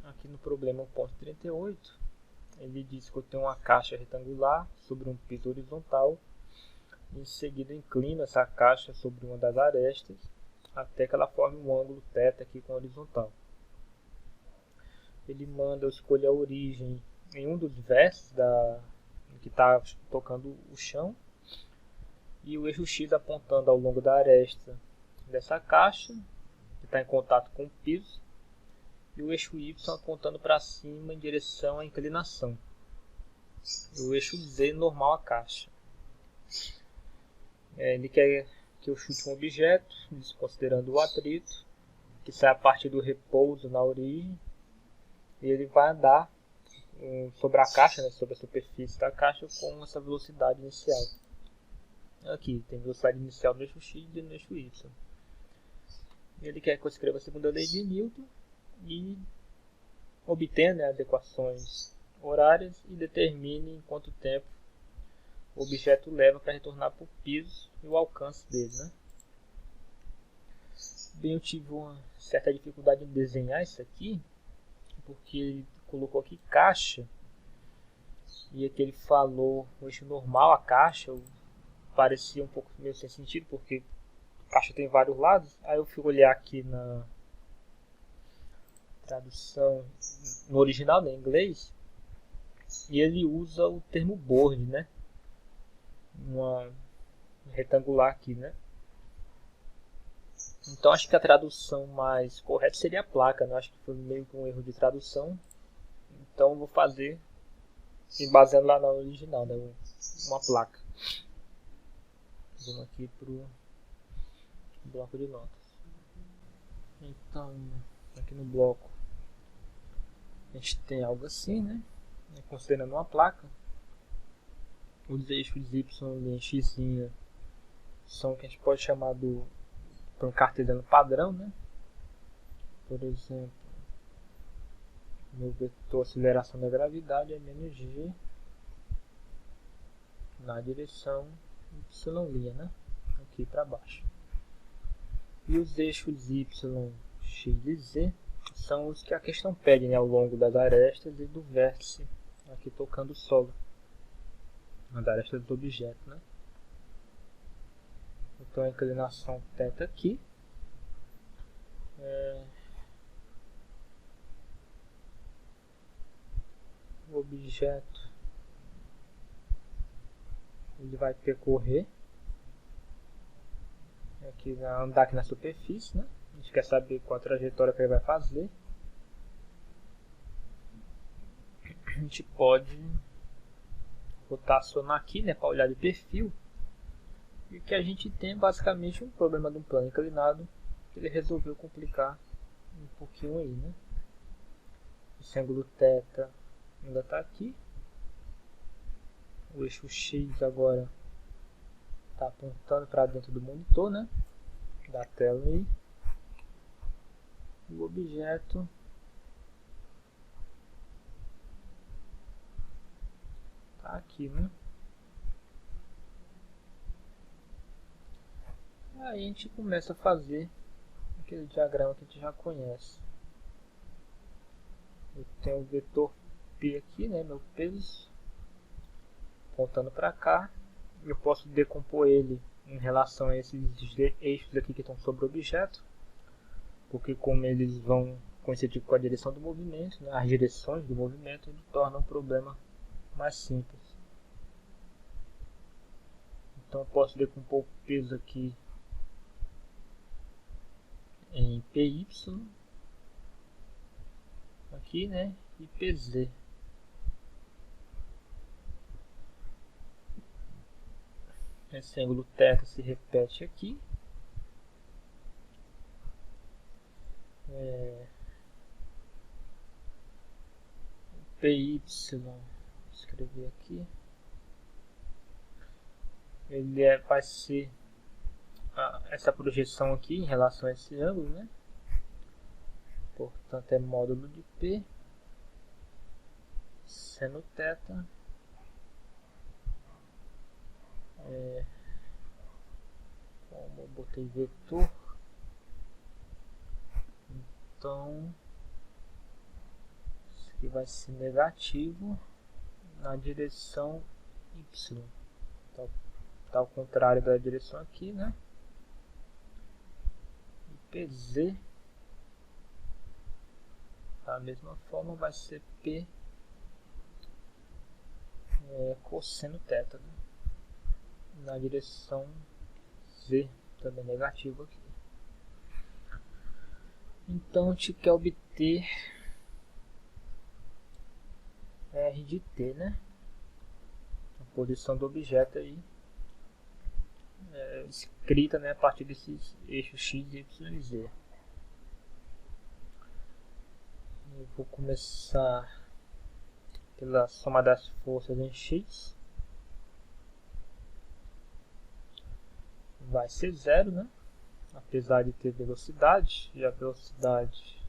aqui no problema 1.38, ele diz que eu tenho uma caixa retangular sobre um piso horizontal. Em seguida, inclino essa caixa sobre uma das arestas até que ela forme um ângulo θ aqui com a horizontal. Ele manda eu escolher a origem em um dos vértices que está tocando o chão e o eixo X apontando ao longo da aresta dessa caixa que está em contato com o piso e o eixo Y apontando para cima em direção à inclinação e o eixo Z normal à caixa. Ele quer que eu chute um objeto, desconsiderando o atrito, que sai a partir do repouso na origem, e ele vai andar sobre a caixa, né, sobre a superfície da caixa, com essa velocidade inicial. Aqui tem velocidade inicial no eixo X e no eixo Y. Ele quer que eu escreva a segunda lei de Newton e obtenha, né, as equações horárias e determine em quanto tempo o objeto leva para retornar para o piso e o alcance dele, né? Bem, eu tive uma certa dificuldade em desenhar isso aqui, porque ele colocou aqui caixa, e aqui ele falou o eixo normal à caixa, parecia um pouco meio sem sentido, porque a caixa tem vários lados. Aí eu fui olhar aqui na tradução, no original, né, em inglês, e ele usa o termo board, né? Uma retangular aqui, né? Então acho que a tradução mais correta seria a placa, né? Acho que foi meio que um erro de tradução. Então eu vou fazer se baseando lá na original, né? Uma placa. Vamos aqui para o bloco de notas. Então, aqui no bloco a gente tem algo assim, né? Considerando uma placa, os eixos Y e X são o que a gente pode chamar de um cartesiano padrão, né? Por exemplo, meu vetor aceleração da gravidade é menos g na direção y', né? Aqui para baixo. E os eixos y, x e z são os que a questão pede, né, ao longo das arestas e do vértice aqui tocando o solo, nas arestas do objeto, né? Então a inclinação θ aqui o objeto ele vai percorrer aqui, andar aqui na superfície, né? A gente quer saber qual a trajetória que ele vai fazer. A gente pode rotacionar aqui, né, para olhar de perfil. E o que a gente tem é basicamente um problema de um plano inclinado que ele resolveu complicar um pouquinho aí, né? Esse ângulo θ ainda está aqui. O eixo X agora está apontando para dentro do monitor, né? Da tela aí. E o objeto está aqui, né? Aí a gente começa a fazer aquele diagrama que a gente já conhece. Eu tenho o vetor P aqui, né? Meu peso apontando para cá. Eu posso decompor ele em relação a esses eixos aqui que estão sobre o objeto, porque como eles vão coincidir com a direção do movimento, né, as direções do movimento, ele torna o problema mais simples. Então eu posso decompor o peso aqui em PY aqui, né, e PZ. Esse ângulo θ se repete aqui. PY, vou escrever aqui. Ele vai ser essa projeção aqui em relação a esse ângulo, né? Portanto, é módulo de P seno θ como eu botei vetor, então aqui vai ser negativo na direção y. Então, tá ao contrário da direção aqui, né? E PZ, da mesma forma, vai ser P cosseno θ, né? Na direção Z, também negativo aqui. Então, a gente quer obter R de t, né? A posição do objeto aí, escrita, né, a partir desses eixos x, y e z. Eu vou começar pela soma das forças em x. Vai ser zero, né? Apesar de ter velocidade, e a velocidade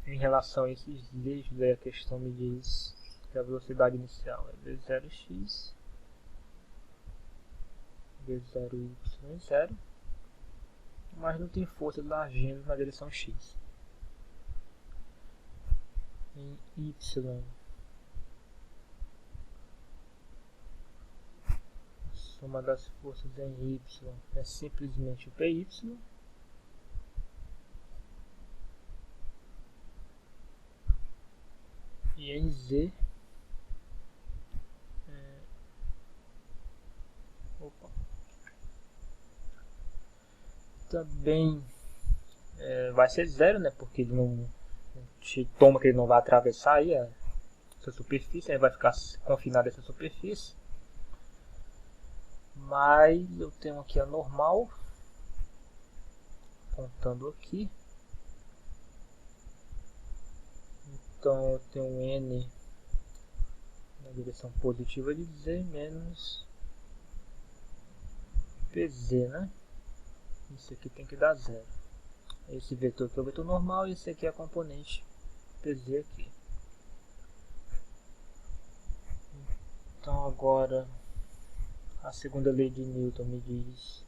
em relação a esses eixos, aí a questão me diz que a velocidade inicial é v0x, v0y e 0, mas não tem força agindo na direção x. Em y, a soma das forças em y é simplesmente o py. E em z, também vai ser zero, né? Porque ele não toma que ele não vai atravessar aí essa superfície, aí vai ficar confinado essa superfície. Mas eu tenho aqui a normal, apontando aqui. Então eu tenho um n na direção positiva de z menos pz, né? Isso aqui tem que dar zero. Esse vetor aqui é o vetor normal e esse aqui é a componente pz aqui. Então agora a segunda lei de Newton me diz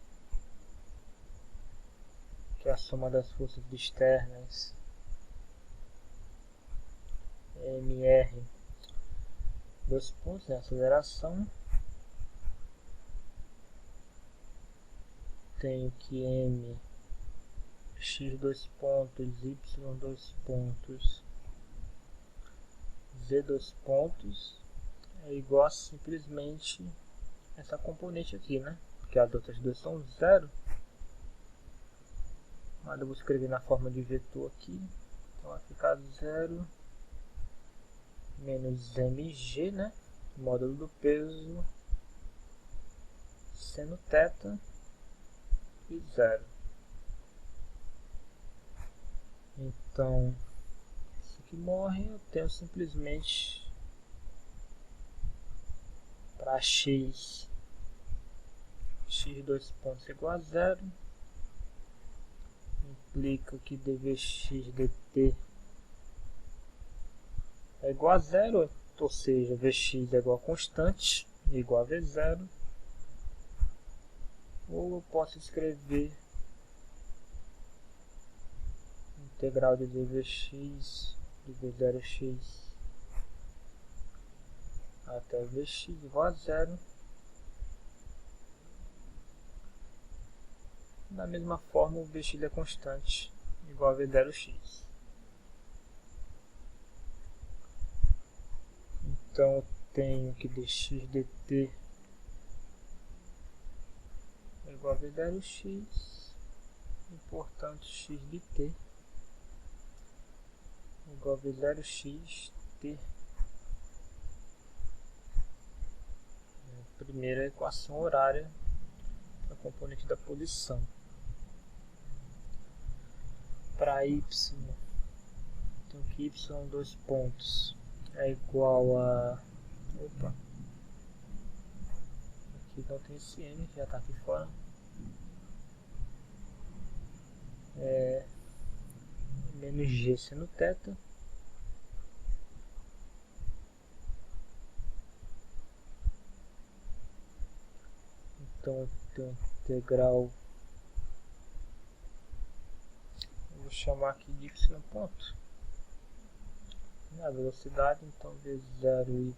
que a soma das forças externas mr, dois pontos, né, aceleração, tenho que m, x dois pontos, y dois pontos, z dois pontos é igual a simplesmente essa componente aqui, né? Porque as outras duas são zero, mas eu vou escrever na forma de vetor aqui, então vai ficar 0 menos mg, né? Módulo do peso seno θ e 0. Então, isso aqui morre, eu tenho simplesmente para x dois pontos igual a 0, implica que dvx dt é igual a 0, ou seja, vx é igual a constante, igual a v0, ou eu posso escrever integral de dvx de v0x até vx igual a 0. Da mesma forma, o vx é constante, igual a v0x. Então, eu tenho que dx dt é igual a v0x, e, portanto, x de t igual a v0x t. Primeira equação horária da componente da posição. Para y, então que y dois pontos é igual a... Opa! Aqui não tem esse m, já está aqui fora. Menos g seno θ. Então eu tenho integral, eu vou chamar aqui de y ponto, a velocidade, então v0y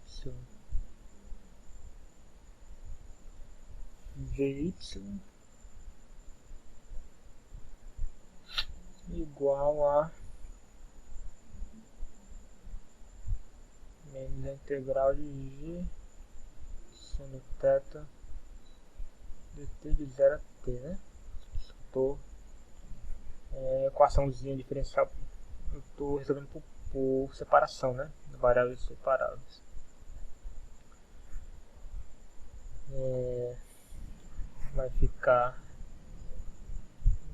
vy igual a menos a integral de g seno θ dt de 0 a t, né? Estou equaçãozinha diferencial, eu estou resolvendo por separação, né? Variáveis separadas. Vai ficar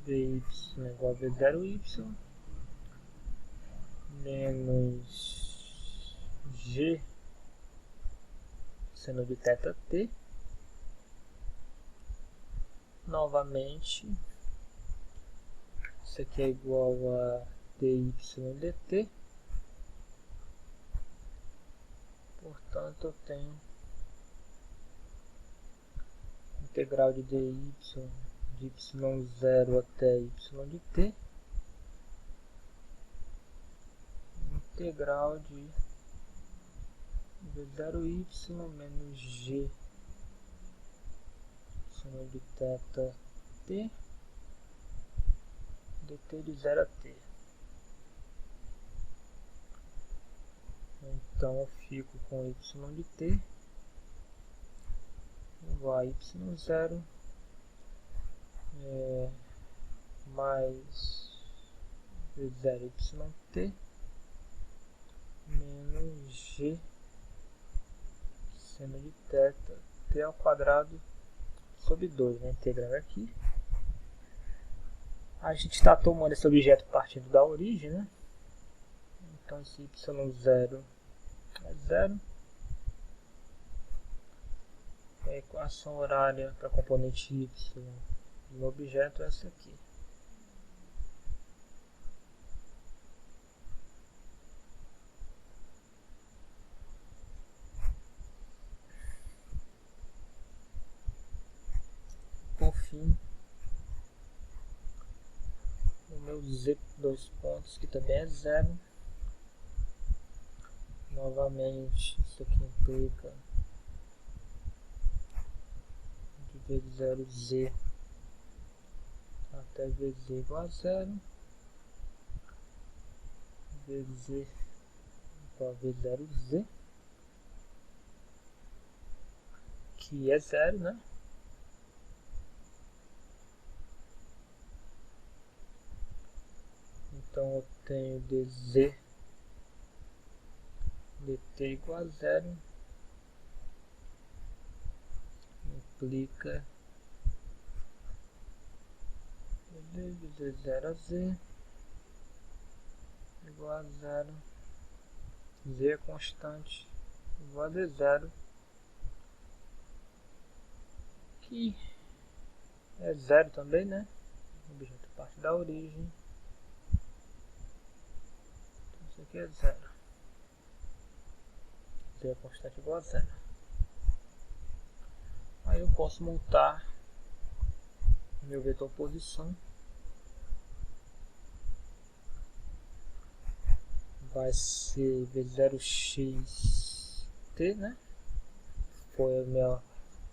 vy igual a v0y menos g seno de θ t. Novamente, isso aqui é igual a dy dt. Portanto, eu tenho integral de dy de y0 até y de t, integral de v0y menos g seno de θ t dt de 0 a t. Então eu fico com y de t igual a y0 mais v0yt menos g seno de θ t ao quadrado sobre 2, né? Integrando aqui. A gente está tomando esse objeto partindo da origem, né? Então esse y0 é 0. A equação horária para a componente y do objeto é essa aqui. Por fim, o meu z dois pontos, que também é 0. Novamente, isso aqui implica de v0z até vz igual a 0, vz igual a v0z, que é 0, né? Então eu tenho dz dt igual a 0, implica de 0 a z igual a 0, z é constante, igual a d0, que é 0 também, né? O objeto parte da origem, então isso aqui é 0, z é constante igual a 0. Aí eu posso montar meu vetor posição. Vai ser v0xt, né? Foi a minha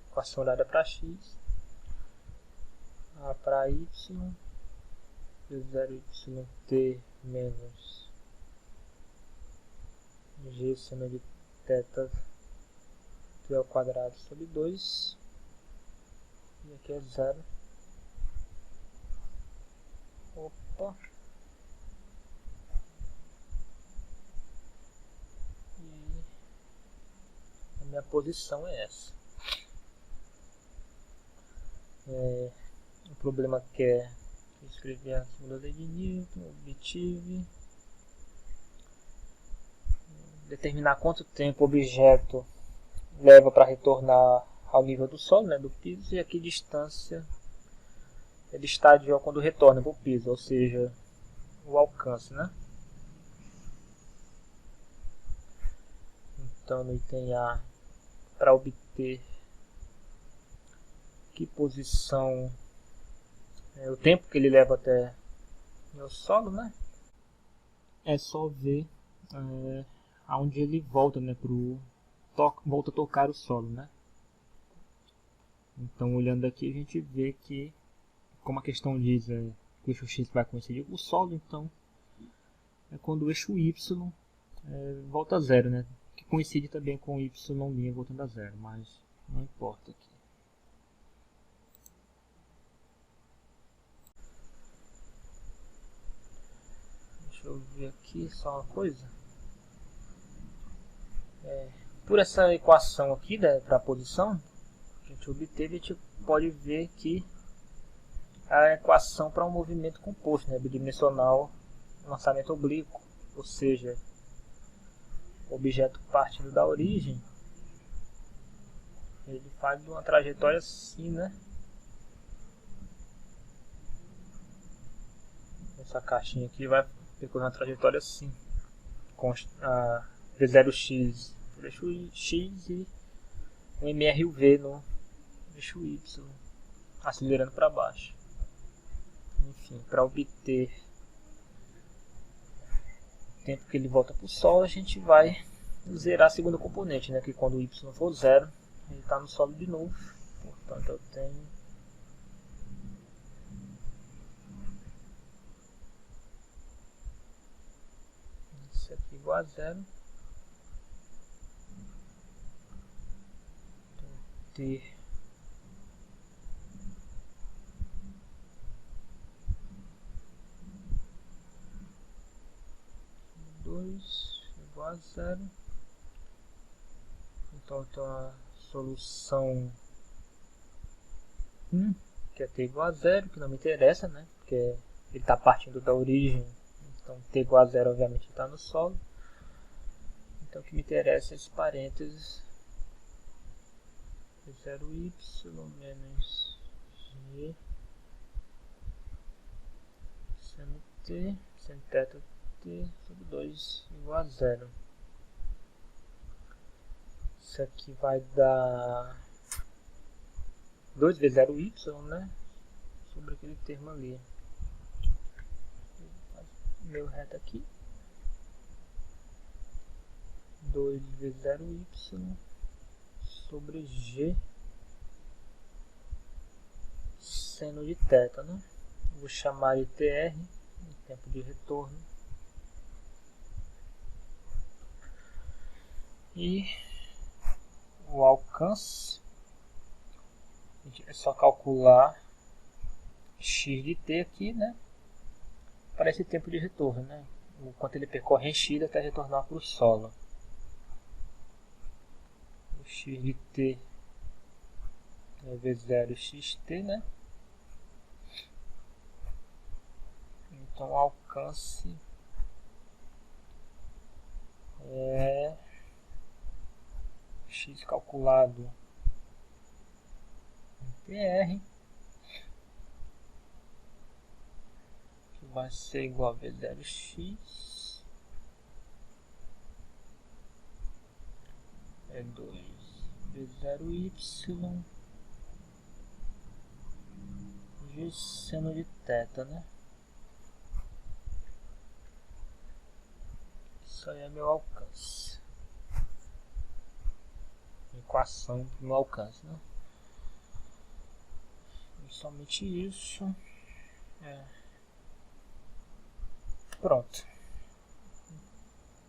equação horária para x. A para y, v0yt menos g seno de θ t ao quadrado sobre 2. E aqui é 0. Opa! E a minha posição é essa. O problema que é escrever a segunda lei de Newton, obtive determinar quanto tempo o objeto leva para retornar ao nível do solo, né, do piso, e a que distância ele estadia quando retorna para o piso, ou seja, o alcance, né? Então no item A, para obter que posição, o tempo que ele leva até o solo, né? É só ver aonde ele volta, né, volta a tocar o solo, né? Então, olhando aqui, a gente vê que, como a questão diz, que o eixo X vai coincidir com o solo, então é quando o eixo Y volta a zero, né? Que coincide também com o Y' voltando a zero, mas não importa aqui. Deixa eu ver aqui só uma coisa. Por essa equação aqui para a posição que a gente obteve, a gente pode ver que a equação para um movimento composto, né, bidimensional, lançamento oblíquo, ou seja, o objeto partindo da origem, ele faz uma trajetória assim, né? Essa caixinha aqui vai percorrer uma trajetória assim, com a V0x no eixo X e o MRUV no eixo Y, acelerando para baixo. Enfim, para obter o tempo que ele volta para o Sol, a gente vai zerar a segunda componente, né? Que quando o Y for zero, ele está no solo de novo. Portanto, eu tenho isso aqui igual a zero. Então, ter igual a zero. Então eu tenho a solução 1, que é t igual a zero, que não me interessa, né? Porque ele está partindo da origem, então t igual a zero obviamente está no solo. Então o que me interessa é esse parênteses 0y menos g seno t, seno θ t sobre 2 igual a zero. Isso aqui vai dar 2 vezes 0y, né? Sobre aquele termo ali. Meu reto aqui. 2 vezes 0y sobre g seno de θ, né? Vou chamar de tr, tempo de retorno. E o alcance, é só calcular x de t aqui, né? Para esse tempo de retorno, né? O quanto ele percorre em x até retornar para o solo. O x de t é V0xt, né? Então o alcance é x calculado em PR, que vai ser igual a V0x, é 2 V0y g seno de θ, né? Isso aí é meu alcance. Equação do meu alcance, né? E somente isso. Pronto.